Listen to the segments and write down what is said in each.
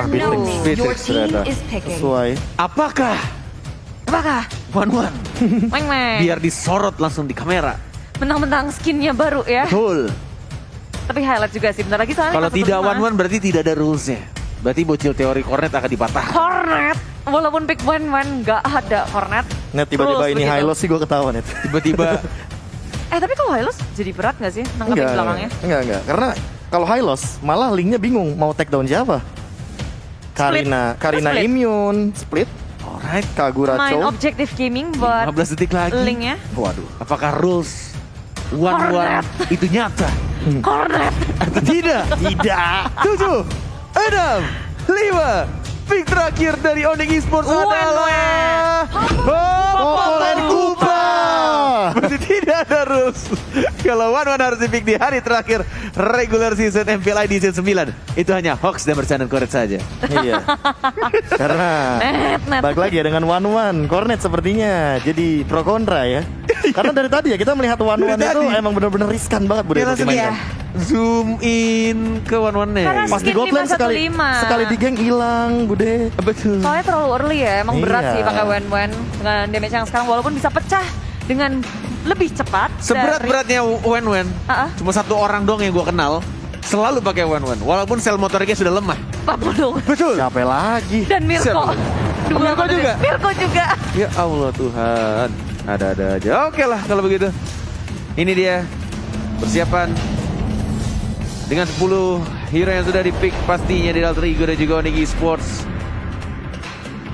Vitex ternyata. Sesuai. Apakah One-One biar disorot langsung di kamera? Mentang-mentang skinnya baru ya. Betul. Tapi highlight juga sih, bentar lagi soalnya. Kalau kelas tidak 1-5. One-One berarti tidak ada rulesnya. Berarti bocil teori Cornet akan dipatahkan. Cornet, walaupun pick One-One nggak ada Cornet. Net tiba-tiba Rules ini begitu. high loss sih gue ketawa net. Tiba-tiba Tapi kalau Hylos jadi berat nggak sih nangkepin belakangnya? Enggak. Karena kalau high loss malah linknya bingung mau take down siapa. Karina Split. immune, split. alright. Kagura Main Chow. objective gaming buat 15 detik lagi. linknya. Waduh. Apakah rules One-One itu nyata? Cornet. Atau tidak? Tidak. 7, 6, 5. Pick terakhir dari Onyx Esports adalah Popol and Kupa. Berarti tidak ada rules. Kalau One-One harus di pick di hari terakhir regular season MPL Edition 9. Itu hanya Hawks dan bercandaan Cornet saja. Iya. Karena Net. balik lagi ya dengan One-One. Cornet sepertinya jadi pro kontra ya. Karena dari tadi ya kita melihat One-One Dari itu tadi. emang bener-bener riskan banget Dia Bude langsung dimainkan. zoom in ke One-One-nya. Karena Pas di Skin Godland 515. sekali di geng hilang Bude. Betul. Soalnya terlalu early ya, emang berat Iya. sih pakai Wen dengan damage yang sekarang walaupun bisa pecah dengan lebih cepat. Seberat-beratnya Wen-Wen, Ah. cuma satu orang doang yang gue kenal selalu pakai Wen-Wen, walaupun sel motoriknya sudah lemah. Papulung Betul. Siapa lagi? dan Mirko. Siapa? Mirko juga? Mirko juga. Ya Allah Tuhan, ada-ada aja. Oke lah kalau begitu. Ini dia persiapan dengan 10 hero yang sudah di-pick pastinya di Alter Ego dan juga Onyx Esports.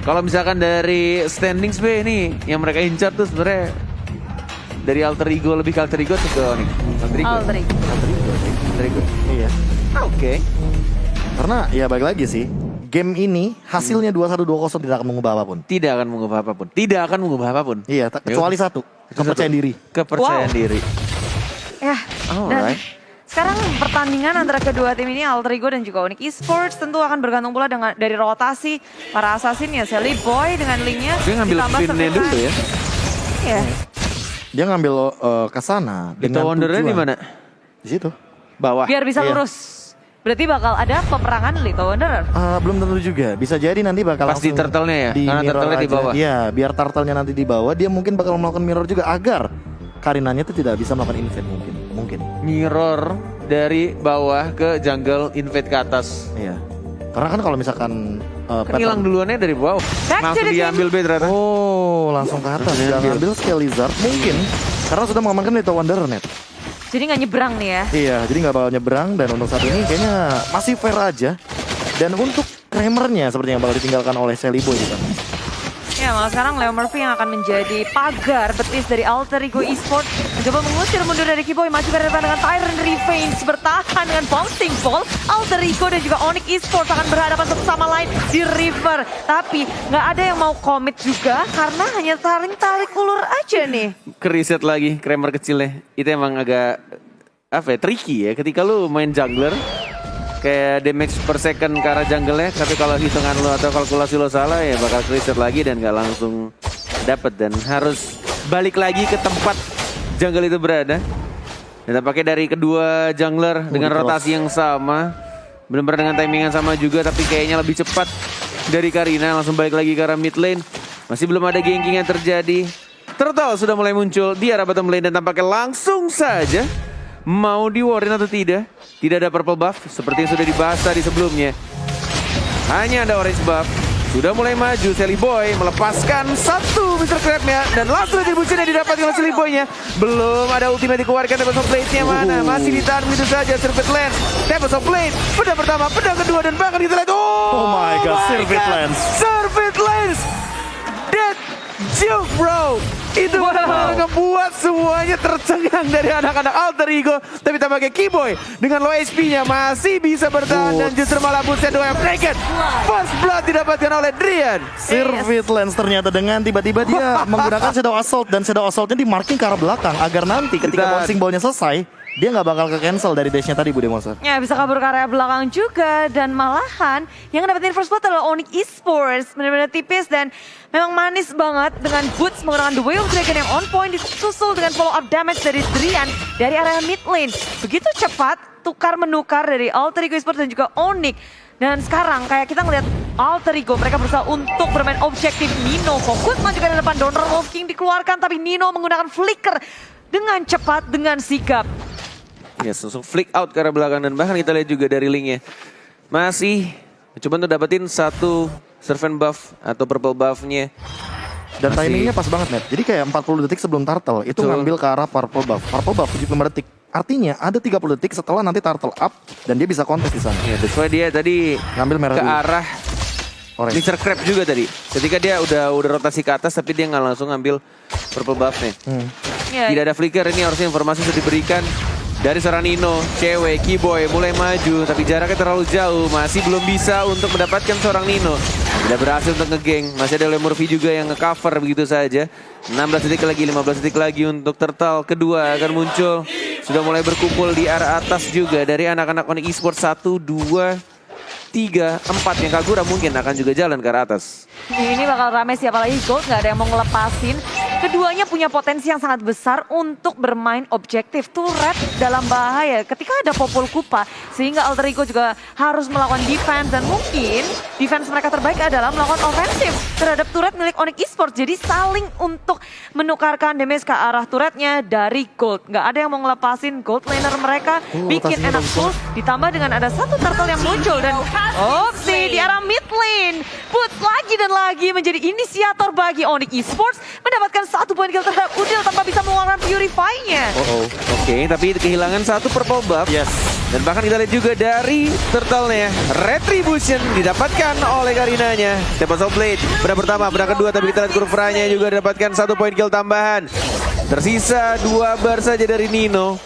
Kalau misalkan dari standings B ini yang mereka incar tuh sebenarnya dari Alter Ego lebih ke Alter Ego atau ke Onyx? Alter Ego. Alter Ego. Alter Ego. Iya. Oke. Karena ya balik lagi sih. Game ini hasilnya 21-20 tidak akan mengubah apapun. Tidak akan mengubah apapun. Tidak akan mengubah apapun. Iya, kecuali satu. Kepercayaan diri. Kepercayaan Wow. diri. Ya. Dan Alright. sekarang pertandingan antara kedua tim ini Alter Ego dan juga Onyx Esports tentu akan bergantung pula dengan dari rotasi para assassin ya. Sally Boy dengan linknya Dia ngambil ditambah pinnya serbukan. dulu ya. Iya. Dia ngambil ke sana Itu dengan Wondernya tujuan. di mana? Di situ. Bawah. Biar bisa Iya. lurus. Berarti bakal ada peperangan Little Wanderer. Belum tentu juga. Bisa jadi nanti bakal Pasti langsung turtle-nya ya? Karena mirror turtle-nya di aja. bawah. Iya, biar turtle-nya nanti di bawah, dia mungkin bakal melakukan mirror juga agar Karinanya itu tidak bisa melakukan invade mungkin. Mirror dari bawah ke jungle invade ke atas. Iya. Karena kan kalau misalkan Kan hilang duluannya dari bawah. Back to Langsung the diambil B ternyata. Oh, langsung ke atas. Langsung Dia diambil. ngambil Scale Lizard mungkin karena sudah mengamankan Little Wanderer net. Jadi nggak nyebrang nih ya. Iya, jadi nggak bakal nyebrang dan untuk saat ini kayaknya masih fair aja. Dan untuk Kramernya seperti yang bakal ditinggalkan oleh Sally Boy gitu. Ya malah sekarang Leo Murphy yang akan menjadi pagar betis dari Alter Ego Esports. Mencoba mengusir mundur dari Kiboy. Maju ke depan dengan Tyrant Revenge. Bertahan dengan Bouncing Ball. Alter Ego dan juga Onyx Esports akan berhadapan satu sama lain di River. Tapi nggak ada yang mau komit juga karena hanya tarik ulur aja nih. Keriset lagi Kramer kecilnya. Itu emang agak tricky ya ketika lu main jungler. Kayak damage per second ke arah jungle-nya, tapi kalau hitungan lo atau kalkulasi lo salah ya bakal reset lagi dan gak langsung dapet dan harus balik lagi ke tempat jungle itu berada. Dan tampaknya dari kedua jungler dengan di cross. rotasi yang sama, benar-benar dengan timing yang sama juga, tapi kayaknya lebih cepat dari Karina langsung balik lagi ke arah mid lane. Masih belum ada ganking yang terjadi. Turtle sudah mulai muncul di arah bottom lane dan tampaknya langsung saja mau di-warin atau tidak. Tidak ada purple buff seperti yang sudah dibahas tadi sebelumnya. Hanya ada orange buff. Sudah mulai maju Sally Boy melepaskan satu Mr. Crab-nya dan langsung retribution yang didapatkan oleh Sally Boy-nya. Belum ada ultimate dikeluarkan. Tempest of Blade-nya mana? Masih ditahan begitu saja. Serpent Lance, Tempest of Blade, pedang pertama, pedang kedua dan bahkan kita lihat Oh my God, Serpent Lance. Serpent Lance. Dead juke bro. Itu benar-benar ngebuat semuanya tercengang dari anak-anak Alter Ego. Tapi tampaknya Kiboy dengan low HP-nya masih bisa bertahan dan justru malah Boots and Doya Naked. First blood didapatkan oleh Drian. Sirvit Lens ternyata dengan tiba-tiba dia menggunakan Shadow Assault dan Shadow Assault-nya di marking ke arah belakang agar nanti ketika Dan- bouncing ball-nya selesai dia nggak bakal ke cancel dari dash-nya tadi Bude Monster. Ya bisa kabur ke area belakang juga dan malahan yang dapetin first blood adalah Onyx Esports. Benar-benar tipis dan memang manis banget dengan Boots menggunakan The Way of Dragon yang on point disusul dengan follow up damage dari Drian dari area mid lane. Begitu cepat tukar-menukar dari Alter Ego Esports dan juga Onyx. Dan sekarang kayak kita ngeliat Alter Ego, mereka berusaha untuk bermain objektif. Nino fokus maju ke depan, Donor Wolf King dikeluarkan, tapi Nino menggunakan flicker dengan cepat, dengan sigap. Yes, langsung flick out ke arah belakang dan bahkan kita lihat juga dari linknya. Masih coba untuk dapetin satu servant buff atau purple buffnya. Dan timingnya pas banget, Net. Jadi kayak 40 detik sebelum turtle itu ngambil ke arah purple buff. Purple buff 75 detik. Artinya ada 30 detik setelah nanti turtle up dan dia bisa kontes di sana. Ya, that's why dia tadi Ngambil merah ke dulu. arah Orange. Mr. Crab juga tadi. Ketika dia udah rotasi ke atas tapi dia nggak langsung ngambil purple buffnya. Ya, Tidak ada flicker, ini harusnya informasi sudah diberikan dari seorang Nino. Cewek, Keyboy mulai maju tapi jaraknya terlalu jauh. Masih belum bisa untuk mendapatkan seorang Nino. Tidak berhasil untuk ngegeng. Masih ada Lemurphy juga yang nge-cover begitu saja. 16 detik lagi, 15 detik lagi untuk turtle kedua akan muncul. Sudah mulai berkumpul di arah atas juga dari anak-anak Onyx Esports. 1, 2, 3, 4 yang Kagura mungkin akan juga jalan ke arah atas. ini bakal rame sih, apalagi Gold nggak ada yang mau ngelepasin. Keduanya punya potensi yang sangat besar untuk bermain objektif. Turret dalam bahaya ketika ada Popol Kupa, sehingga Alter Ego juga harus melakukan defense. Dan mungkin defense mereka terbaik adalah melakukan ofensif terhadap turret milik Onyx Esports. Jadi saling untuk menukarkan damage ke arah turretnya dari Gold. Nggak ada yang mau ngelepasin Gold laner mereka. Bikin rotasinya enak bagus full, ditambah dengan ada satu turtle yang muncul. Dan opsi di arah mid lane. Boots lagi dan lagi menjadi inisiator bagi Onyx Esports. Mendapatkan 1 poin kill terhadap Udil tanpa bisa mengeluarkan Purify-nya. Oke, tapi kehilangan satu purple buff. Yes. Dan bahkan kita lihat juga dari turtle-nya. Retribution didapatkan oleh Karinanya. Tempest of Blade berang pertama, berang kedua. Tapi kita lihat Kurvranya juga didapatkan 1 poin kill tambahan. Tersisa 2 bar saja dari Nino.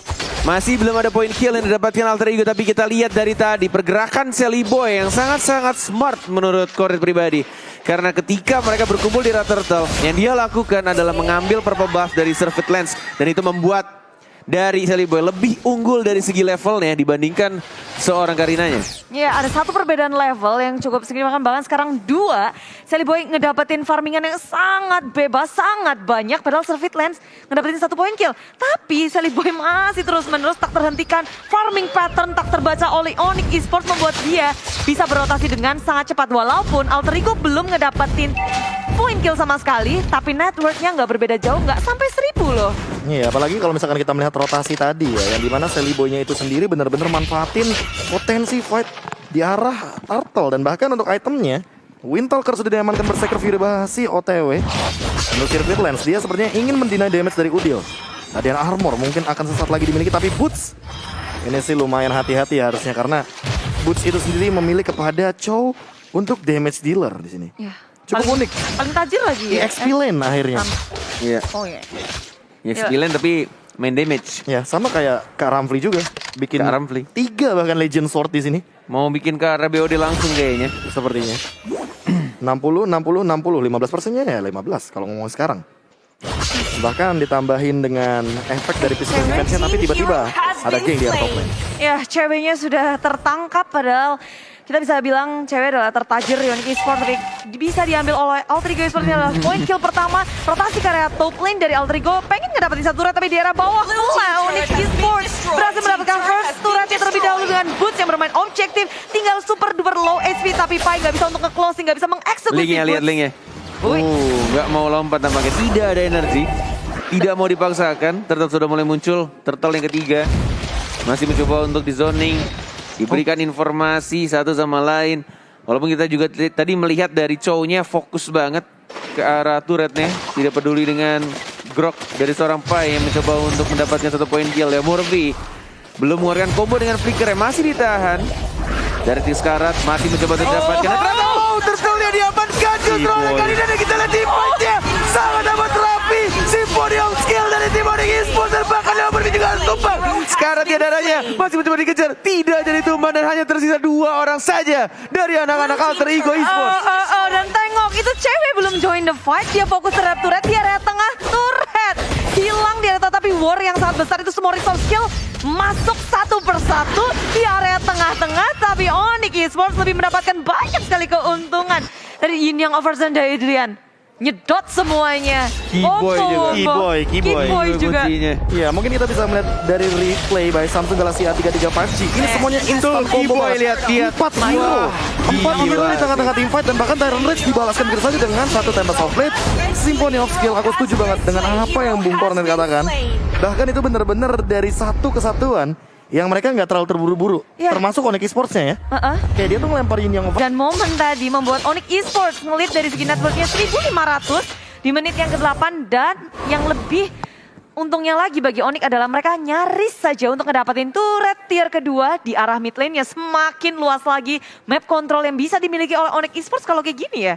Masih belum ada poin kill yang didapatkan Alter Ego. Tapi kita lihat dari tadi pergerakan Sally Boy yang sangat-sangat smart menurut Koret pribadi. Karena ketika mereka berkumpul di arah turtle, yang dia lakukan adalah mengambil purple buff dari Servant Lens. Dan itu membuat dari Sally Boy lebih unggul dari segi levelnya dibandingkan seorang Karinanya. Ya, ada satu perbedaan level yang cukup signifikan, bahkan sekarang 2. Sally Boy ngedapetin farmingan yang sangat bebas, sangat banyak, padahal Servant Lens ngedapetin 1 poin kill. Tapi Sally Boy masih terus-menerus tak terhentikan. Farming pattern tak terbaca oleh Onyx Esports membuat dia bisa berotasi dengan sangat cepat. Walaupun Alter Ego belum ngedapetin poin kill sama sekali, tapi networknya nggak berbeda jauh, nggak sampai 1000 loh. Iya, apalagi kalau misalkan kita melihat rotasi tadi ya, yang dimana Sally Boy-nya itu sendiri benar-benar manfaatin potensi fight di arah turtle. Dan bahkan untuk itemnya, Windtalker sudah diamankan berserker Fury Basi OTW. Untuk Circuit Lens, dia sepertinya ingin mendinai damage dari Udil. Ada armor mungkin akan sesaat lagi dimiliki, tapi Boots ini sih lumayan hati-hati harusnya, karena Boots itu sendiri memilih kepada Chow untuk damage dealer di sini. Ya, Cukup unik. Paling tajir lagi ya. EXP lane akhirnya. Iya. Oh ya. Ya, sekalian tapi main damage. Ya, sama kayak Kak Ramfli juga. Bikin Kak Ramfli. 3 bahkan Legend Sword di sini. Mau bikin ke arah BOD langsung kayaknya. Sepertinya 60, 60, 60 15%-nya ya 15 kalau ngomong sekarang. Bahkan ditambahin dengan efek dari physical defense-nya, tapi tiba-tiba ada geng di arah top lane. Ya, ceweknya sudah tertangkap, padahal kita bisa bilang cewek adalah tertajir di Onyx Esports, tapi bisa diambil oleh Alter Ego Esports. Ini adalah poin kill pertama, rotasi ke area top lane dari Alter Ego. Pengen ngedapetin satu turret, tapi di area bawah pula Onyx Esports berhasil mendapatkan first turretnya terlebih dahulu dengan Boots yang bermain objektif. Tinggal super duper low HP, tapi Pai nggak bisa untuk nge-closing, nggak bisa mengeksekusi Linknya, lihat Boots. linknya. Wih. Nggak mau lompat tampaknya. Tidak ada energi. Tidak mau dipaksakan. Turtle sudah mulai muncul. Turtle yang ketiga. Masih mencoba untuk di zoning. Diberikan informasi satu sama lain. Walaupun kita juga tadi melihat dari Chow-nya fokus banget ke arah turretnya. Tidak peduli dengan grok dari seorang Pai yang mencoba untuk mendapatkan 1 poin kill. Ya, Murphy belum mengeluarkan combo dengan flicker yang masih ditahan. Dari Tiskarat masih mencoba untuk mendapatkan. Turtle-nya diamankan justru oleh Karina, dan kita lihat teamfight-nya sangat amat rapi. Symphonium skill dari tim Onyx Esports, dan bahkan Lemurphy juga harus tumbang. Sekarang tiadanya masih mencoba dikejar, tidak jadi tumbang, dan hanya tersisa 2 orang saja dari anak-anak Alter Ego Esports. Dan tengok, itu cewek belum join the fight. Dia fokus terhadap turret di area tengah. Turret hilang di area, tapi war yang sangat besar itu semua resource skill masuk satu persatu di area tengah-tengah. Tapi Onyx Esports lebih mendapatkan banyak sekali keuntungan dari Yin Yang Overzone dari Adrian. nyedot semuanya. Keyboy juga. Keyboy juga. Kuncinya. Ya, mungkin kita bisa melihat dari replay by Samsung Galaxy A33 5G. Ini semuanya instant combo. Keyboy, lihat. 4-0. Wah, 4-0 gila. di tengah-tengah teamfight dan bahkan Tyron Rage dibalaskan begitu saja dengan satu Tempest of Blade. Symphony of Skill, aku setuju banget dengan apa yang Bung Kornet katakan. Bahkan itu benar-benar dari satu kesatuan yang mereka nggak terlalu terburu-buru. Ya. Termasuk Onyx Esports-nya ya. Kayak dia tuh ngelempar Yin Yang Dan momen tadi membuat Onyx Esports ngelit dari segi networknya 1.500 di menit yang ke-8, dan yang lebih untungnya lagi bagi Onyx adalah mereka nyaris saja untuk ngedapetin turret tier kedua di arah mid lane-nya. Semakin luas lagi map control yang bisa dimiliki oleh Onyx Esports kalau kayak gini ya.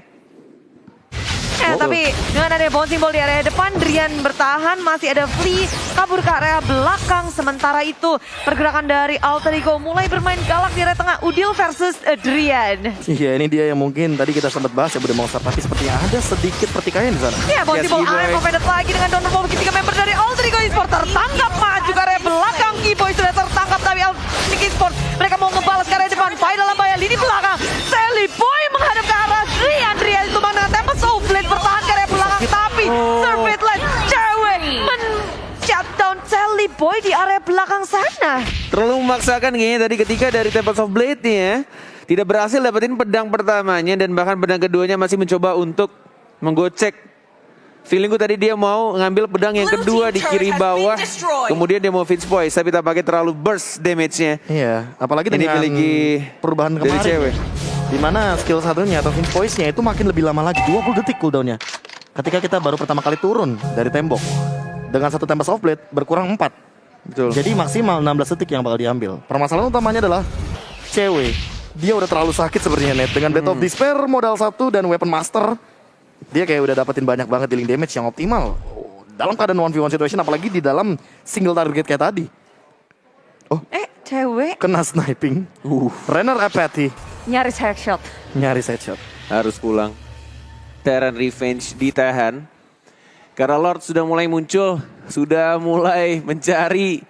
Tapi dengan ada bouncing ball di area depan, Drian bertahan, masih ada Flea kabur ke area belakang. Sementara itu pergerakan dari Alter Ego mulai bermain galak di area tengah. Udil versus Drian. Iya, ini dia yang mungkin tadi kita sempat bahas ya, udah mau start, tapi sepertinya ada sedikit pertikaian di sana. Ya, bouncing ball I'm offended lagi dengan downward ball. Ketika member dari Alter Ego Esports tertangkap, maju ke area belakang. Keyboy sudah tertangkap tapi Onyx Esports mereka mau ngebalas ke area depan. Pai dalam bahaya lini belakang. Sally Boy menghadap ke arah Drian. Drian itu dengan Tempest of Blade bertahan ke area belakang, tapi Surfeit Line cewek shutdown Sally Boy di area belakang sana. Terlalu memaksakan kayaknya tadi ketika dari Tempest of Blade nih ya. Tidak berhasil dapetin pedang pertamanya dan bahkan pedang keduanya masih mencoba untuk menggocek. Feelingku tadi dia mau ngambil pedang yang kedua di kiri bawah. Kemudian dia mau Fitz Poise tapi tampaknya terlalu burst damage-nya. Iya, apalagi Ini dengan miliki perubahan dari kemarin. cewek. Dimana skill satunya atau Fitz Poise-nya itu makin lebih lama lagi, 20 detik cooldown-nya. Ketika kita baru pertama kali turun dari tembok. Dengan satu Tempest of Blade berkurang 4. Betul. Jadi maksimal 16 detik yang bakal diambil. Permasalahan utamanya adalah cewek. Dia udah terlalu sakit sepertinya Net. Dengan Blade of Despair modal 1 dan Weapon Master, dia kayak udah dapetin banyak banget dealing damage yang optimal. Dalam keadaan 1v1 situation, apalagi di dalam single target kayak tadi. Cewek Kena sniping. Renner Apathy. nyaris headshot. Nyaris headshot. Harus pulang. Terran Revenge ditahan. Karena Lord sudah mulai muncul. Sudah mulai mencari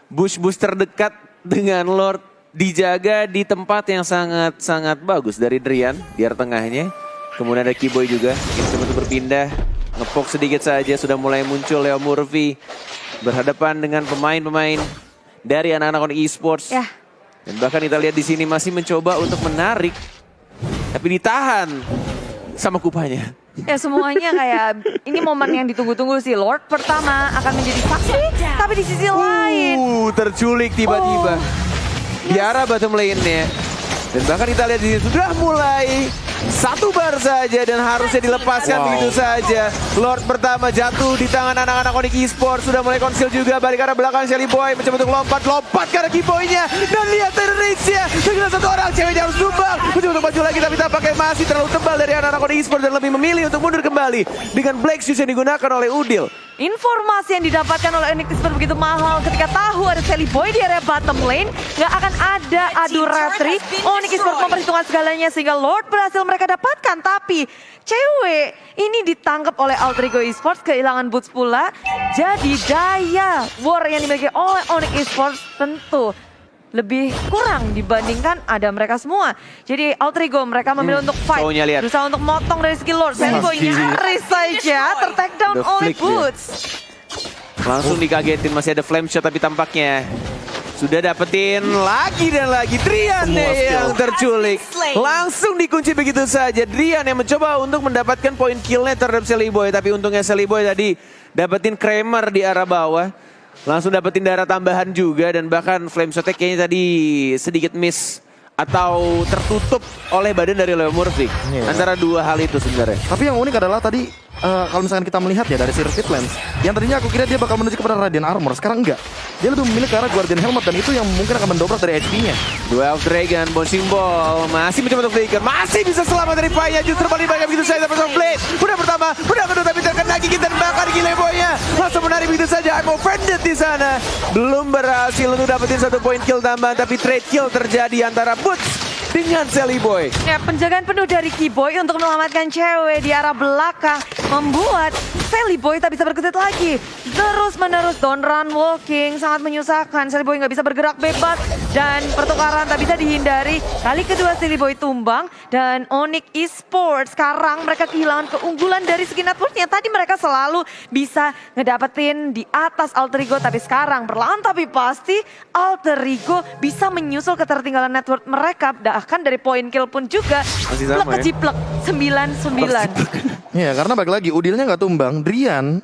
bush-bush terdekat dengan Lord. Dijaga di tempat yang sangat-sangat bagus dari Drian. Di area tengahnya. Kemudian ada Keyboy juga. Ini untuk berpindah. Ngepok sedikit saja. Sudah mulai muncul Leo Murphy. Berhadapan dengan pemain-pemain dari anak-anak Onyx Esports. Ya. Dan bahkan kita lihat di sini masih mencoba untuk menarik. Tapi ditahan sama kupanya. Ya semuanya kayak ini momen yang ditunggu-tunggu sih. Lord pertama akan menjadi saksi, tapi di sisi lain Terculik tiba-tiba. Di arah bottom lane-nya. Dan bahkan kita lihat di sini sudah mulai satu bar saja dan harusnya dilepaskan begitu saja. Lord pertama jatuh di tangan anak-anak Onyx Esports. Sudah mulai konsil juga, balik ke arah belakang Shelly Boy mencoba untuk lompat ke arah Keyboy-nya. Dan lihat Terrence-nya, tinggal satu orang, ceweknya harus tumbang. Mencoba untuk maju lagi tapi tampaknya masih terlalu tebal dari anak-anak Onyx Esports dan lebih memilih untuk mundur kembali dengan Black Shoes yang digunakan oleh Udil. informasi yang didapatkan oleh Onyx Esports begitu mahal ketika tahu ada Sally Boy di area bottom lane. Nggak akan ada adu retri. Onyx Esports memperhitungkan segalanya sehingga Lord berhasil mereka dapatkan. Tapi cewek ini ditangkap oleh Alter Ego Esports, kehilangan boots pula. Jadi daya war yang dimiliki oleh Onyx Esports tentu lebih kurang dibandingkan ada mereka semua. Jadi Alter Ego mereka memilih untuk fight, Cowoknya lihat. berusaha untuk motong dari skill Lord. Sally Boy nyaris saja ter-take down The oleh flick dia. Boots. Langsung dikagetin, masih ada flame shot tapi tampaknya sudah dapetin lagi dan lagi. Drian yang terculik. Langsung dikunci begitu saja. Drian yang mencoba untuk mendapatkan poin killnya terhadap Sally Boy. Tapi untungnya Sally Boy tadi dapetin Kramer di arah bawah. Langsung dapetin darah tambahan juga. Dan bahkan flame shotnya kayaknya tadi sedikit miss atau tertutup oleh badan dari Leo Murphy. Antara dua hal itu sebenarnya. Tapi yang unik adalah tadi kalau misalkan kita melihat ya dari Circuit Lens, yang tadinya aku kira dia bakal menuju kepada Radiant Armor, sekarang enggak. Dia lebih memilih ke arah Guardian Helmet dan itu yang mungkin akan mendobrak dari HP-nya. Duel Dragon, bouncing ball, masih mencoba untuk flicker, masih bisa selamat dari Paya, justru paling banyak begitu saja dapat blade. Udah pertama, udah kedua tapi terkena gigit dan bakar gile boynya. Langsung menarik begitu saja, I'm offended di sana. Belum berhasil untuk dapetin satu poin kill tambahan, tapi trade kill terjadi antara Boots dengan Sally Boy. Ya, penjagaan penuh dari Keyboy untuk menyelamatkan cewek di arah belakang membuat Sally Boy tak bisa berkutit lagi. Terus menerus down run walking sangat menyusahkan. Sally Boy nggak bisa bergerak bebas dan pertukaran tak bisa dihindari. Kali kedua Sally Boy tumbang dan Onyx Esports sekarang mereka kehilangan keunggulan dari segi networknya. Tadi mereka selalu bisa ngedapetin di atas Alter Ego, tapi sekarang perlahan tapi pasti Alter Ego bisa menyusul ketertinggalan network mereka. Bahkan dari poin kill pun juga Masih sama ya? kejiplek 9-9. Ya karena balik lagi Udilnya nggak tumbang. Drian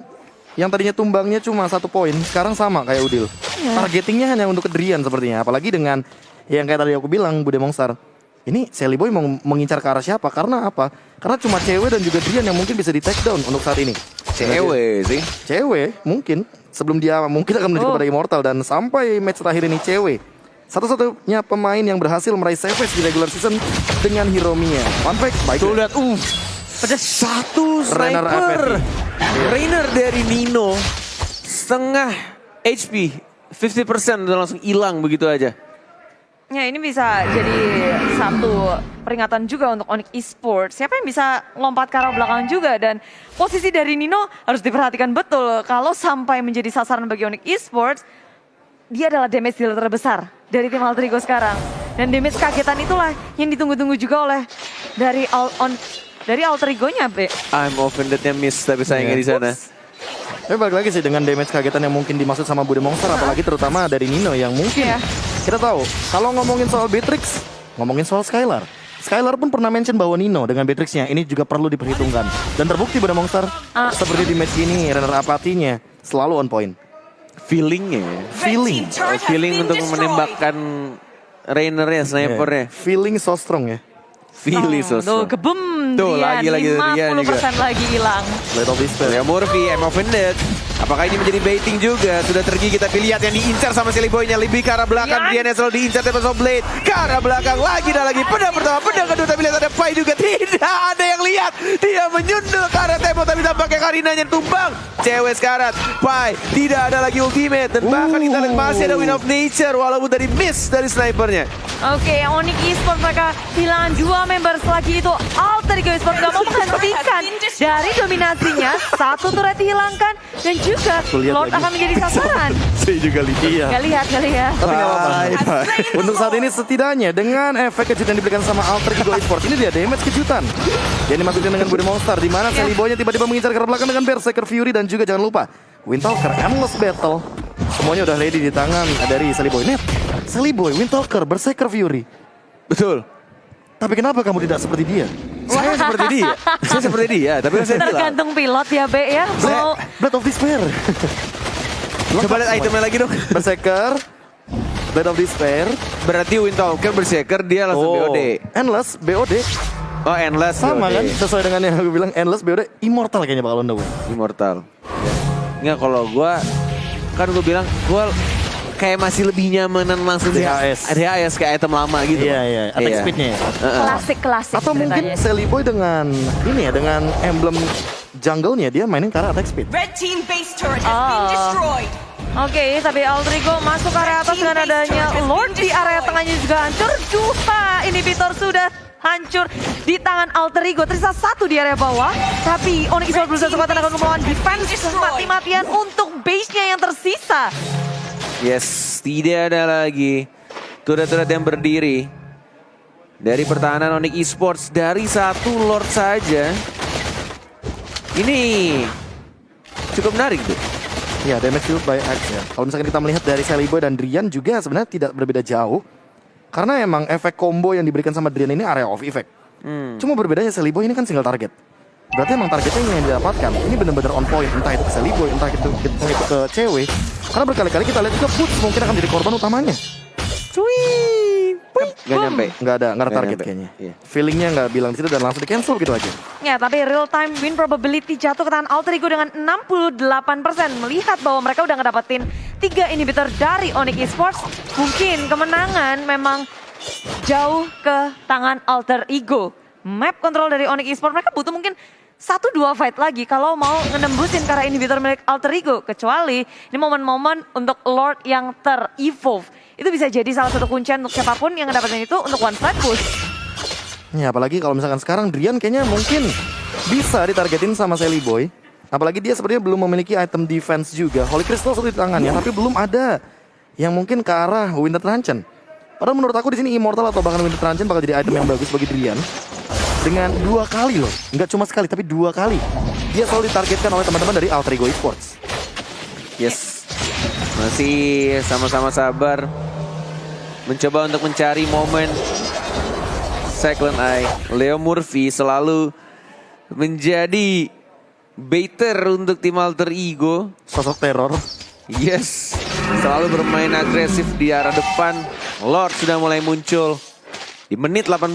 yang tadinya tumbangnya cuma 1 poin sekarang sama kayak Udil. Targetingnya hanya untuk ke Drian sepertinya. Apalagi dengan yang kayak tadi aku bilang Bude Monster. Ini Sally Boy mau mengincar ke arah siapa? Karena apa? Karena cuma cewek dan juga Drian yang mungkin bisa di take down untuk saat ini. Cewek sih. Cewek mungkin sebelum dia mungkin akan menuju kepada Immortal dan sampai match terakhir ini cewek. Satu-satunya pemain yang berhasil meraih Savage di regular season dengan hero Mia. Fun fact, baik. Tuh lihat, pedas satu Rainer sniper. AFP. Rainer dari Nino setengah HP, 50% udah langsung hilang begitu aja. Ya ini bisa jadi satu peringatan juga untuk Onyx Esports. Siapa yang bisa lompat ke arah belakang juga, dan posisi dari Nino harus diperhatikan betul. Kalau sampai menjadi sasaran bagi Onyx Esports, dia adalah damage dealer terbesar dari tim Alter Ego sekarang. Dan damage kagetan itulah yang ditunggu-tunggu juga oleh dari Alter Ego-nya, Bre. I'm offended-nya miss tapi sayangnya di sana. Tapi balik lagi sih dengan damage kagetan yang mungkin dimaksud sama Bude Monster, apalagi terutama dari Nino yang mungkin kita tahu kalau ngomongin soal Beatrix, ngomongin soal Skylar. Skylar pun pernah mention bahwa Nino dengan Beatrixnya ini juga perlu diperhitungkan. Dan terbukti Bude Monster seperti di match ini runner apatinya selalu on point. Feeling untuk menembakkan Rainernya, snipernya. Feeling so strong ya. Feeling so Tuh, strong. gebem Tuh, Drian, lagi 50% lagi hilang. Blade of Despair. Ya Murphy, I'm offended. Apakah ini menjadi baiting juga? Sudah tergigit tapi lihat yang diincar sama Sally Boy-nya. Lebih ke arah belakang, Yan. dia selalu diincar Tempest of Blade. Ke arah belakang lagi dan lagi. Pedang pertama, pedang kedua, tapi lihat ada Pai juga. Tidak ada yang lihat. Dia menyundul ke arah Tempo, tapi tampaknya Karinanya tumbang. Cewek sekarat, Pai tidak ada lagi ultimate. Dan bahkan kita lihat masih ada Wind of Nature walaupun tadi miss dari snipernya. Oke, Onyx Esports mereka kehilangan 2 member. Selagi itu Alter Ego Esports gak mau menghentikan dari dominasinya. 1 turret dihilangkan dan juga Lihat Lord lagi. akan menjadi sasaran. Saya juga lihat. Iya. Gak lihat. Tapi nggak apa-apa. Untuk saat ini setidaknya dengan efek kejutan yang diberikan sama Alter Ego Esports, ini dia damage kejutan yang dimaksudkan dengan Bude Monster, di mana Sally Boy-nya tiba-tiba mengincar ke arah belakang dengan Berserker Fury dan juga jangan lupa Windtalker Endless Battle. Semuanya udah ready di tangan dari Sally Boy. Net, Sally Boy, Windtalker, Berserker Fury. Betul. Tapi kenapa kamu tidak seperti dia? Saya seperti dia. Saya seperti dia, tapi kan saya bilang. Tergantung pilot ya, Be ya. Mau Blade of Despair. Coba lihat itemnya lagi dong. Berserker, Blade of Despair. Berarti Windtalker Berserker dia langsung BOD. Endless, BOD. Oh, Endless Sama BOD. kan? Sesuai dengan yang aku bilang, Endless, BOD, Immortal kayaknya bakal Honda. Immortal. Enggak, kalau gua kan gua bilang gua kayak masih lebih nyamanan langsung DHS. DHS kayak item lama gitu. Iya, attack speednya ya. klasik-klasik Atau mungkin ceritanya. Sally Boy dengan ini ya, dengan emblem jungle-nya dia mainin ke arah attack speed. Red team base turret has been destroyed. Oke, tapi Alter Ego masuk ke area atas dengan adanya Lord di area tengahnya juga hancur. 2 inhibitor sudah hancur di tangan Alter Ego. Tersisa 1 di area bawah. Tapi Onyx Esports berusaha sekuat tenaga untuk melawan defense mati-matian untuk base-nya yang tersisa. Yes, tidak ada lagi turret-turret yang berdiri dari pertahanan Onyx Esports dari 1 Lord saja. Ini cukup menarik tuh. Ya, damage dealt by Axe ya. Kalau misalkan kita melihat dari Sally Boy dan Drian juga sebenarnya tidak berbeda jauh. Karena emang efek combo yang diberikan sama Drian ini area of effect. Cuma berbedanya Sally Boy ini kan single target. Berarti emang targetnya yang didapatkan ini benar-benar on point. Entah itu ke Sally Boy, entah itu ke cewek. Karena berkali-kali kita lihat juga Putz mungkin akan jadi korban utamanya. Gak nyampe. Nggak ada Nggak target nyampe. kayaknya. Iya. Feelingnya nggak bilang di situ dan langsung di cancel gitu aja. Ya, tapi real time win probability jatuh ke tangan Alter Ego dengan 68%. Melihat bahwa mereka udah ngedapetin 3 inhibitor dari Onyx Esports, mungkin kemenangan memang jauh ke tangan Alter Ego. Map control dari Onyx Esports mereka butuh mungkin 1-2 fight lagi kalau mau ngenembusin ke arah inhibitor milik Alter Ego. Kecuali ini momen-momen untuk Lord yang ter-evolve. Itu bisa jadi salah satu kuncian untuk siapapun yang ngedapetin itu untuk one strike push. Ya apalagi kalau misalkan sekarang Drian kayaknya mungkin bisa ditargetin sama Sally Boy. Apalagi dia sebenarnya belum memiliki item defense juga. Holy Crystal sudah di tangannya, tapi belum ada yang mungkin ke arah Winter Truncheon. Padahal menurut aku di sini Immortal atau bahkan Winter Truncheon bakal jadi item yang bagus bagi Drian. Dengan 2 kali loh, nggak cuma sekali tapi 2 kali. Dia selalu ditargetkan oleh teman-teman dari Alter Ego Esports. Yes, masih sama-sama sabar. Mencoba untuk mencari momen. Second Eye, Leo Murphy selalu menjadi baiter untuk tim Alter Ego. Sosok teror. Yes, selalu bermain agresif di arah depan. Lord sudah mulai muncul di menit 18.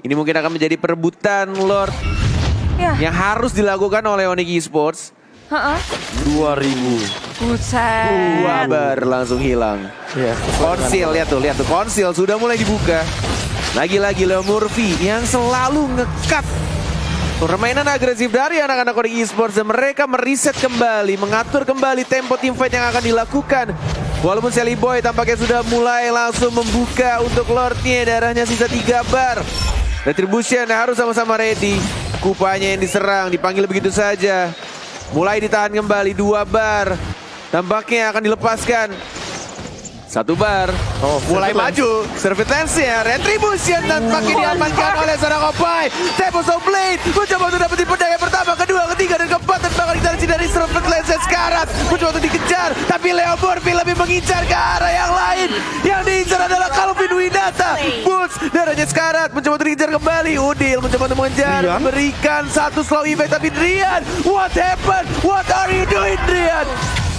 Ini mungkin akan menjadi perebutan Lord Ya. yang harus dilakukan oleh Onyx Esports. 2000. Buset. 2 bar langsung hilang. Ya. Konsil, lihat tuh, konsil sudah mulai dibuka. Lagi-lagi Leo Murphy yang selalu ngekat permainan agresif dari anak-anak Onyx Esports, dan mereka meriset kembali, mengatur kembali tempo teamfight yang akan dilakukan. Walaupun Sally Boy tampaknya sudah mulai langsung membuka untuk Lordnya, darahnya sisa 3 bar. Retribution harus sama-sama ready. Kupanya yang diserang, dipanggil begitu saja. Mulai ditahan kembali 2 bar. Tampaknya akan dilepaskan. 1 bar. Oh, Mulai Serpent maju. Serpent Lance-nya. Retribution tampaknya diamankan oleh seorang Opai. Tempest of Blade mencoba untuk dapetin pedang yang pertama, kedua, ketiga, dan keempat. Dan bakal ditarik dari Serpent Lance sekarat. Mencoba untuk dikejar. Tapi Leo Murphy lebih mengincar ke arah yang lain. Yang diincar adalah Calvin Winata. Boots darahnya sekarat. Mencoba untuk dikejar kembali. Udil mencoba untuk mengejar. Drian? Memberikan 1 slow effect. Tapi Drian, what happened? What are you doing, Drian?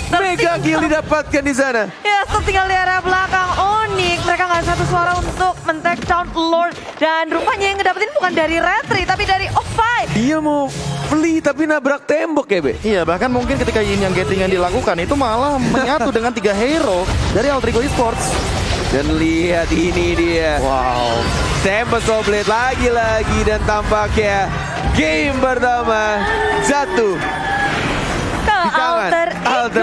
Mega kill didapatkan di sana. Ya, tertinggal di area belakang Onyx. Mereka nggak ada satu suara untuk men-take down Lord. Dan rupanya yang ngedapetin bukan dari Retri, tapi dari Opai. Dia mau flee tapi nabrak tembok ya, Be? Iya, bahkan mungkin ketika Yin yang gathering yang dilakukan itu malah menyatu dengan 3 hero dari Alter Ego Esports. Dan lihat ini dia. Wow. Tempest of Blade lagi-lagi, dan tampaknya game pertama jatuh Ke di tangan Alter Ego.